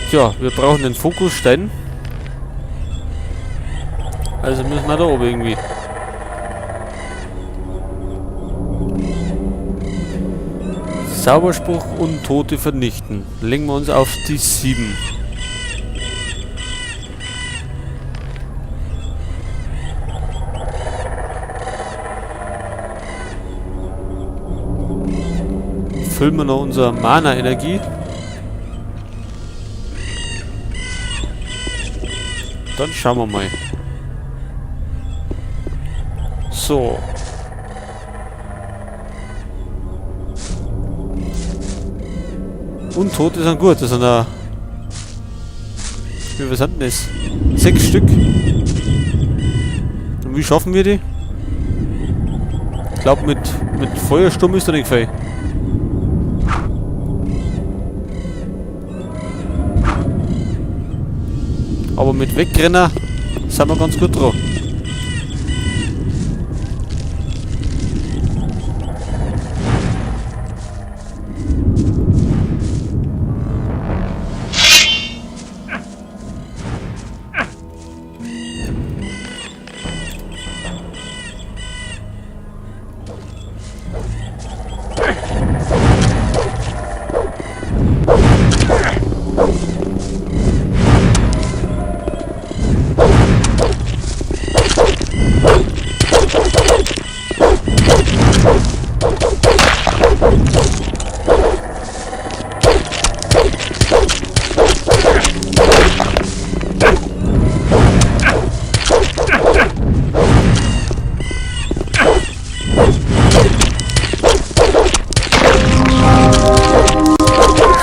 Tja, wir brauchen den Fokusstein. Also müssen wir da oben irgendwie. Zauberspruch und Tote vernichten. Legen wir uns auf die 7. Füllen wir noch unsere Mana-Energie. Dann schauen wir mal. So. Untote sind gut, das sind da. Wie viel sind denn das? 6 Stück. Und wie schaffen wir die? Ich glaube mit Feuersturm ist da nicht viel. Aber mit Wegrenner sind wir ganz gut dran.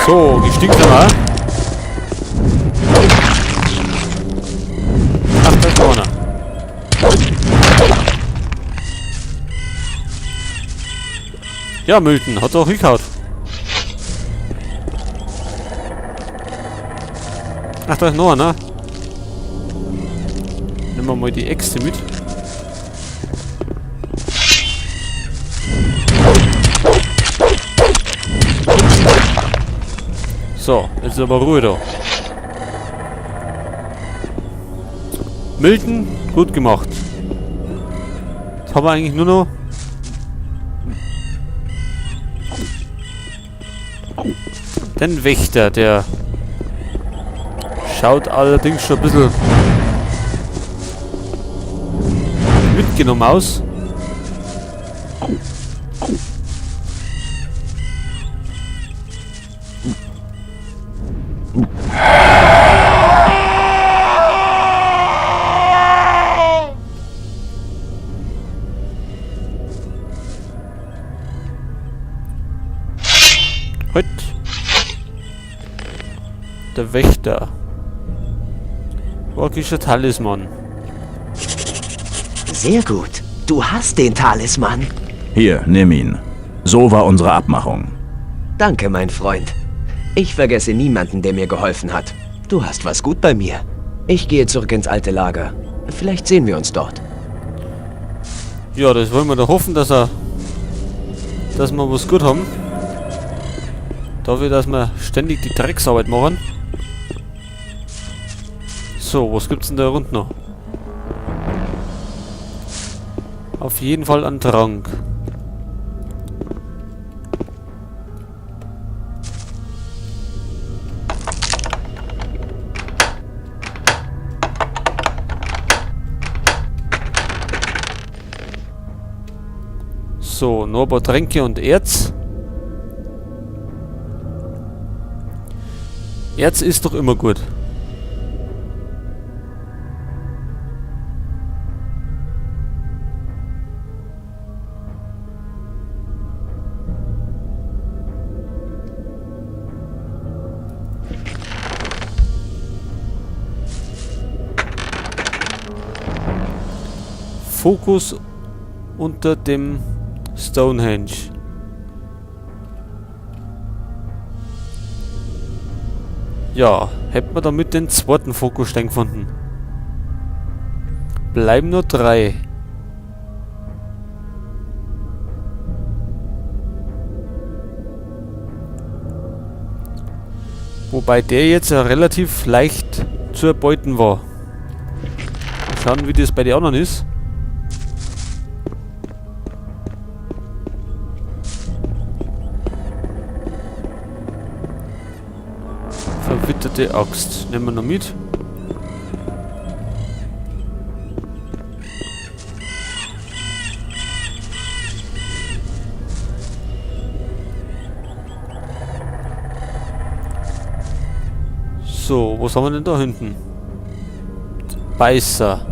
So, wie stinkt er mal? Ach, da ist noch einer. Ja, Milton, hat er auch hingehauen. Ach, da ist noch einer. Nehmen wir mal die Äxte mit. So, jetzt ist aber Ruhe da. Milton, gut gemacht. Jetzt haben wir eigentlich nur noch den Wächter, der schaut allerdings schon ein bisschen mitgenommen aus. Heute. Der Wächter. Orkischer Talisman. Sehr gut. Du hast den Talisman. Hier, nimm ihn. So war unsere Abmachung. Danke, mein Freund. Ich vergesse niemanden, der mir geholfen hat. Du hast was gut bei mir. Ich gehe zurück ins alte Lager. Vielleicht sehen wir uns dort. Ja, das wollen wir doch hoffen, dass wir was gut haben. Dafür, dass wir ständig die Drecksarbeit machen. So, was gibt's denn da unten noch? Auf jeden Fall ein Trank. So, noch ein paar Tränke und Erz. Erz ist doch immer gut. Fokus unter dem Stonehenge. Ja, hätten wir damit den zweiten Fokusstein gefunden. Bleiben nur 3. Wobei der jetzt ja relativ leicht zu erbeuten war. Mal schauen, wie das bei den anderen ist. Verwitterte Axt. Nehmen wir noch mit. So, was haben wir denn da hinten? Beißer.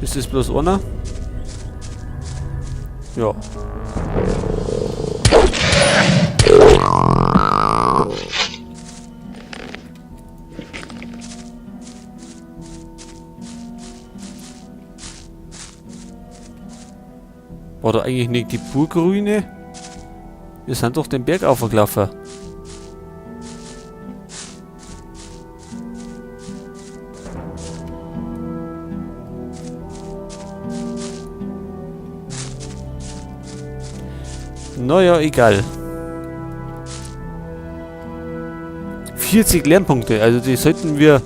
Ist das bloß einer? Ja. War da eigentlich nicht die Burgruine? Wir sind doch den Berg aufgelaufen. Naja, egal. 40 Lernpunkte, also die sollten wir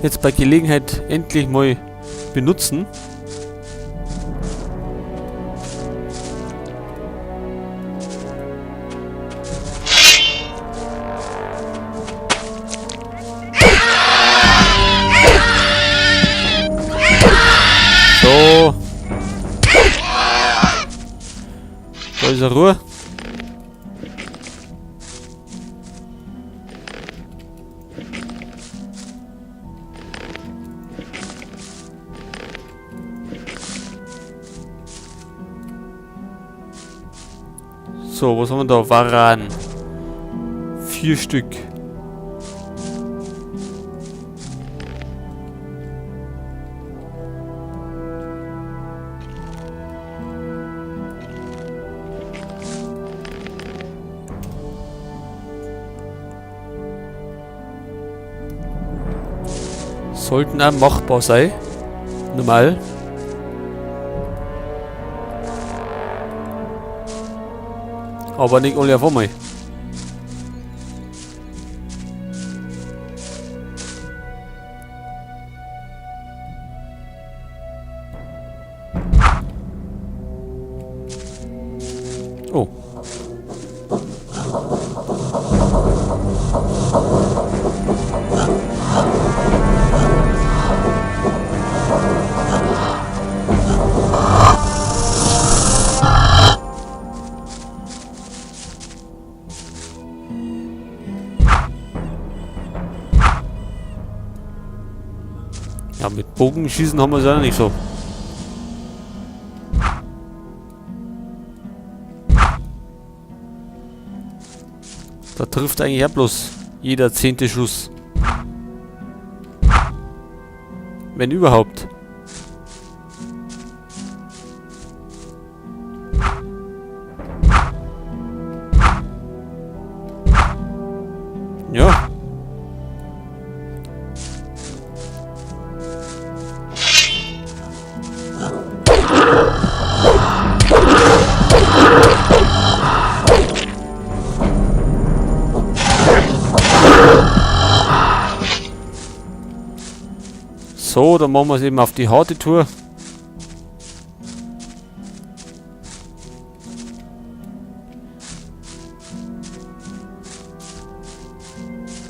jetzt bei Gelegenheit endlich mal benutzen. So. Da ist er Ruhe. So, was haben wir da? Waran. 4 Stück. Sollten auch machbar sein. Normal. Aber nicht alle auf einmal. Oh. Ja, mit Bogenschießen haben wir es ja nicht so. Da trifft eigentlich ja bloß jeder 10. Schuss. Wenn überhaupt. Ja. So, dann machen wir es eben auf die harte Tour.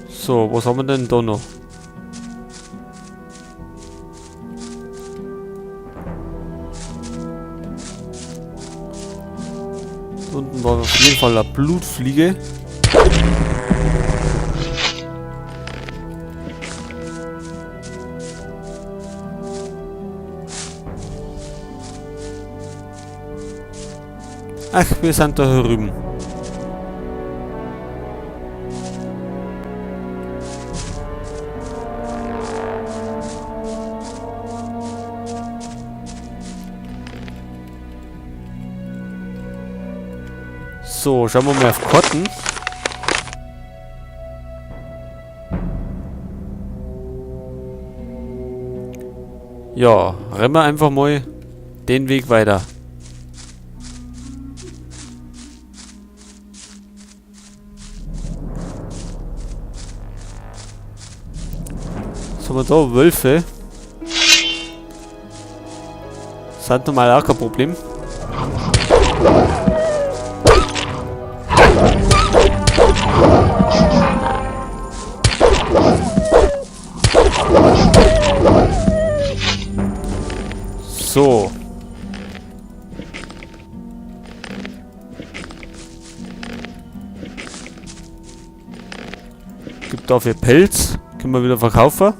So, was haben wir denn da noch? Unten war auf jeden Fall eine Blutfliege. Ach, wir sind da herüben. So, schauen wir mal auf Karten. Ja, rennen wir einfach mal den Weg weiter. haben wir da? Wölfe. Sind normal auch kein Problem. So. Gibt dafür Pelz. Können wir wieder verkaufen.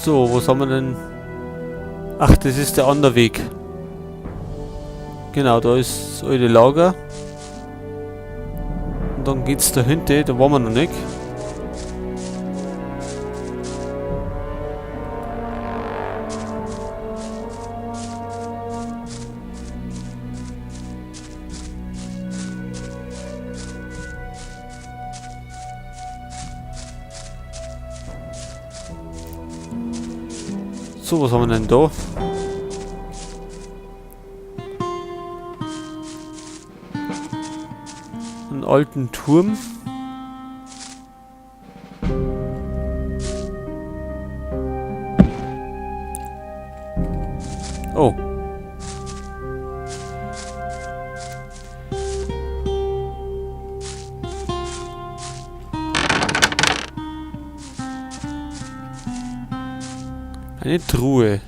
So, was haben wir denn? Ach, das ist der andere Weg. Genau, da ist das alte Lager. Und dann geht's dahinter, da waren wir noch nicht. So, was haben wir denn da? Einen alten Turm. Oh. Eine Truhe.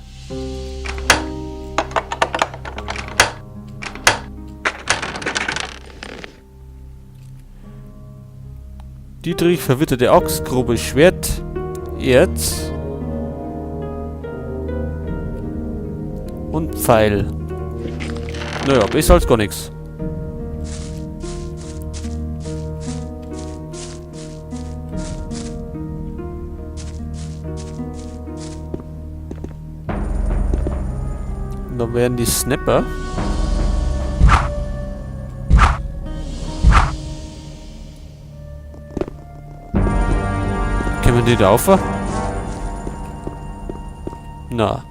Dietrich, verwitterte Axt, grobes Schwert, Erz und Pfeil. Naja, besser als gar nichts. Und dann werden die Snapper. Können wir die da rauf? Na.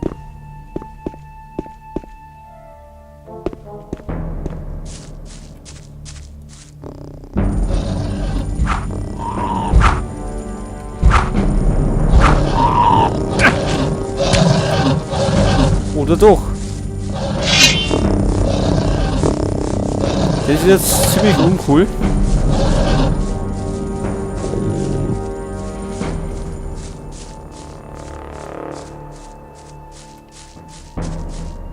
Oder doch? Das ist jetzt ziemlich uncool.